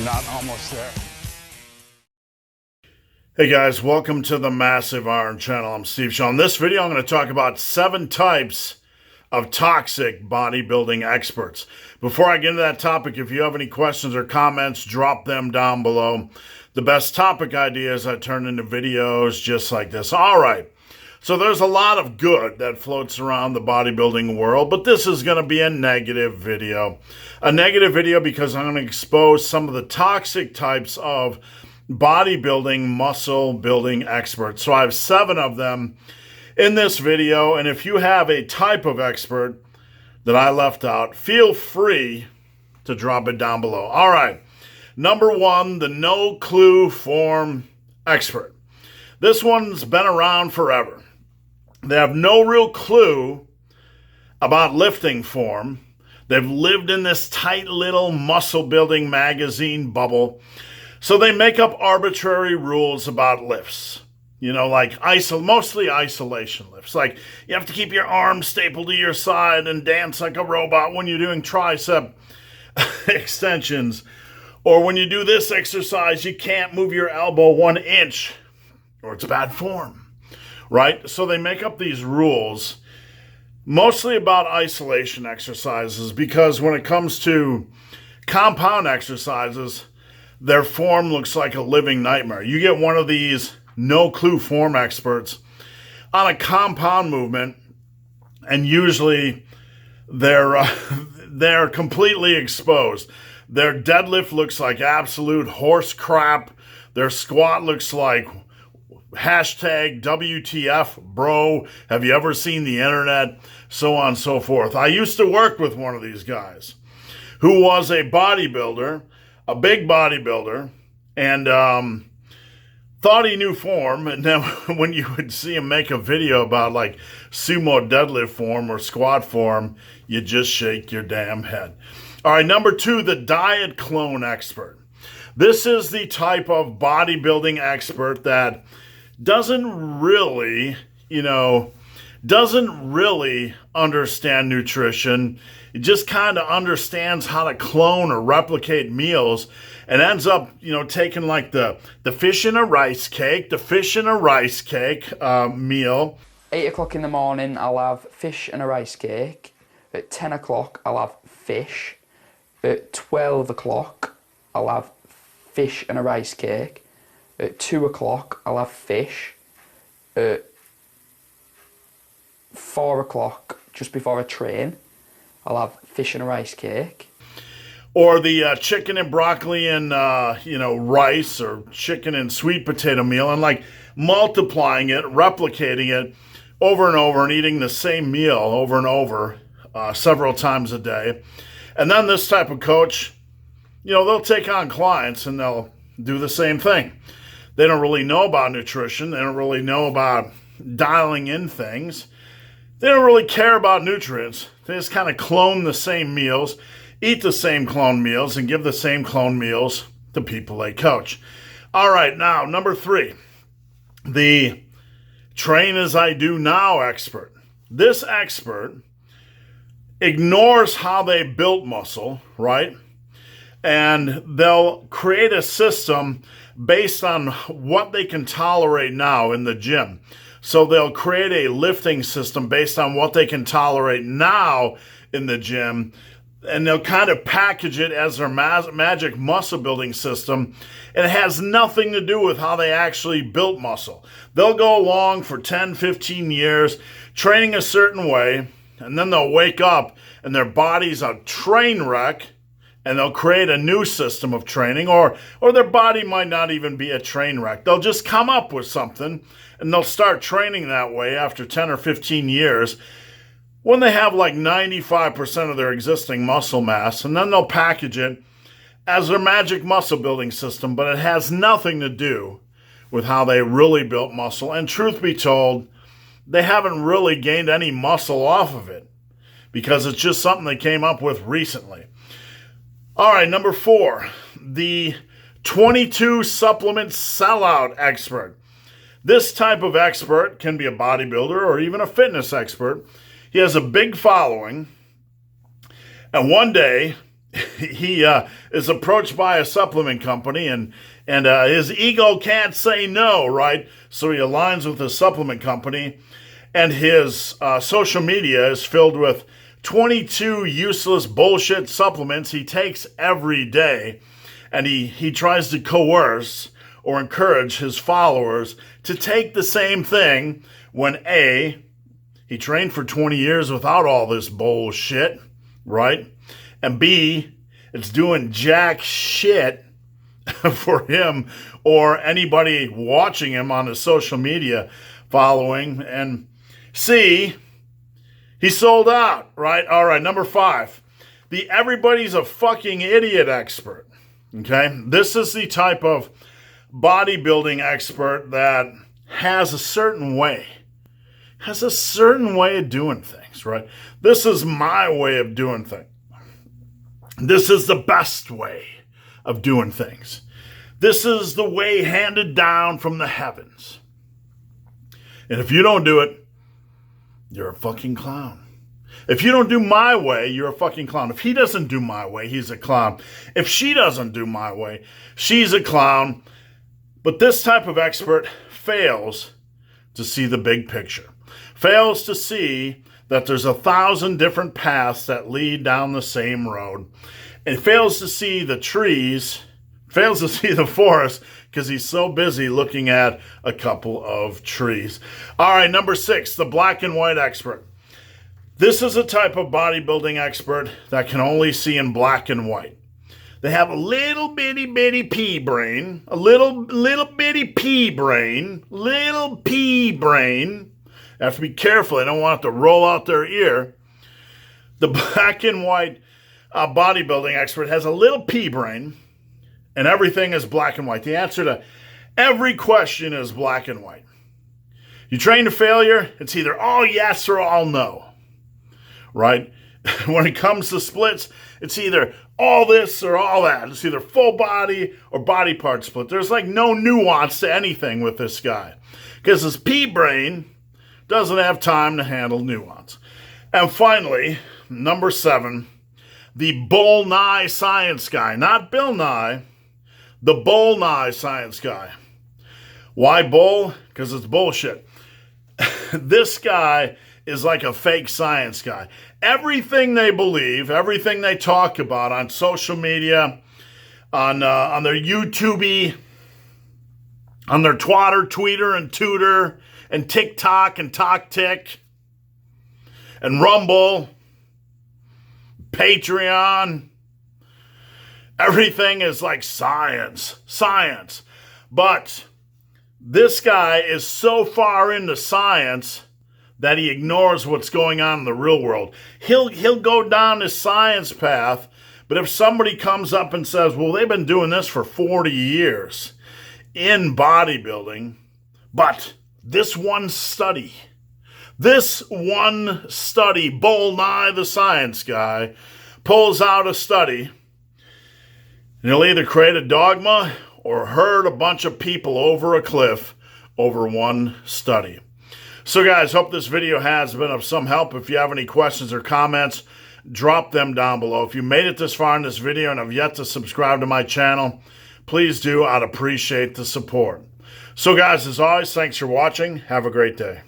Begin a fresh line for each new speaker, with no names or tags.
We're not almost there.
Hey guys, welcome to the Massive Iron Channel. I'm Steve Shaw. In this video, I'm going to talk about 7 types of toxic bodybuilding experts. Before I get into that topic, if you have any questions or comments, drop them down below. The best topic ideas I turn into videos just like this. All right, so there's a lot of good that floats around the bodybuilding world, but this is going to be a negative video. A negative video because I'm going to expose some of the toxic types of bodybuilding, muscle building experts. So I have 7 of them in this video, and if you have a type of expert that I left out, feel free to drop it down below. All right, number 1, the no clue form expert. This one's been around forever. They have no real clue about lifting form. They've lived in this tight little muscle building magazine bubble. So they make up arbitrary rules about lifts, you know, like mostly isolation lifts. Like you have to keep your arms stapled to your side and dance like a robot when you're doing tricep extensions. Or when you do this exercise, you can't move your elbow 1 inch or it's bad form, right? So they make up these rules mostly about isolation exercises because when it comes to compound exercises, their form looks like a living nightmare. You get one of these no-clue form experts on a compound movement, and usually they're completely exposed. Their deadlift looks like absolute horse crap. Their squat looks like hashtag WTF, bro. Have you ever seen the internet? So on and so forth. I used to work with one of these guys who was a bodybuilder, a big bodybuilder, and thought he knew form. And then when you would see him make a video about like sumo deadlift form or squat form, you just shake your damn head. All right, number 2, the diet clone expert. This is the type of bodybuilding expert that doesn't really understand nutrition. It just kind of understands how to clone or replicate meals and ends up, taking like the fish in a rice cake, meal.
8 o'clock in the morning, I'll have fish and a rice cake. At 10 o'clock, I'll have fish. At 12 o'clock, I'll have fish and a rice cake. At 2 o'clock, I'll have fish. At 4 o'clock, just before I train, I'll have fish and a rice cake.
Or the chicken and broccoli and, rice, or chicken and sweet potato meal, and like multiplying it, replicating it over and over and eating the same meal over and over several times a day. And then this type of coach, they'll take on clients and they'll do the same thing. They don't really know about nutrition. They don't really know about dialing in things. They don't really care about nutrients. They just kind of clone the same meals, eat the same clone meals, and give the same clone meals to people they coach. All right, now, number 3, the train as I do now expert. This expert ignores how they built muscle, right? And they'll create a system based on what they can tolerate now in the gym. So they'll create a lifting system based on what they can tolerate now in the gym, and they'll kind of package it as their magic muscle building system. And it has nothing to do with how they actually built muscle. They'll go along for 10, 15 years training a certain way, and then they'll wake up and their body's a train wreck, and they'll create a new system of training, or their body might not even be a train wreck. They'll just come up with something, and they'll start training that way after 10 or 15 years when they have like 95% of their existing muscle mass, and then they'll package it as their magic muscle building system, but it has nothing to do with how they really built muscle. And truth be told, they haven't really gained any muscle off of it because it's just something they came up with recently. All right, number 4, the 22 supplement sellout expert. This type of expert can be a bodybuilder or even a fitness expert. He has a big following, and one day he is approached by a supplement company, and his ego can't say no, right? So he aligns with the supplement company, and his social media is filled with 22 useless bullshit supplements he takes every day, and he tries to coerce or encourage his followers to take the same thing when A, he trained for 20 years without all this bullshit, right? And B, it's doing jack shit for him or anybody watching him on his social media following. And C, he sold out, right? All right, number 5, the everybody's a fucking idiot expert, okay? This is the type of bodybuilding expert that has a certain way of doing things, right? This is my way of doing things. This is the best way of doing things. This is the way handed down from the heavens. And if you don't do it, you're a fucking clown. If you don't do my way, you're a fucking clown. If he doesn't do my way, he's a clown. If she doesn't do my way, she's a clown. But this type of expert fails to see the big picture. Fails to see that there's 1,000 different paths that lead down the same road. And fails to see the trees, fails to see the forest, because he's so busy looking at a couple of trees. All right, number 6, the black and white expert. This is a type of bodybuilding expert that can only see in black and white. They have a little bitty pea brain, a little bitty pea brain, little pea brain. They have to be careful. They don't want it to roll out their ear. The black and white bodybuilding expert has a little pea brain, and everything is black and white. The answer to every question is black and white. You train to failure, it's either all yes or all no, right? When it comes to splits, it's either all this or all that. It's either full body or body part split. There's like no nuance to anything with this guy because his pea brain doesn't have time to handle nuance. And finally, number 7, the Bull Nye science guy. Not Bill Nye, the Bull Nye science guy. Why bull? Because it's bullshit. This guy is like a fake science guy. Everything they believe, everything they talk about on social media, on their YouTube, on their Twitter, Tweeter, and Tutor, and TikTok, and TokTik, and Rumble, Patreon. Everything is like science. But this guy is so far into science that he ignores what's going on in the real world. He'll go down this science path, but if somebody comes up and says, well, they've been doing this for 40 years in bodybuilding, but this one study, Bull Nye the science guy, pulls out a study, and he'll either create a dogma or herd a bunch of people over a cliff over one study. So guys, hope this video has been of some help. If you have any questions or comments, drop them down below. If you made it this far in this video and have yet to subscribe to my channel, please do. I'd appreciate the support. So guys, as always, thanks for watching. Have a great day.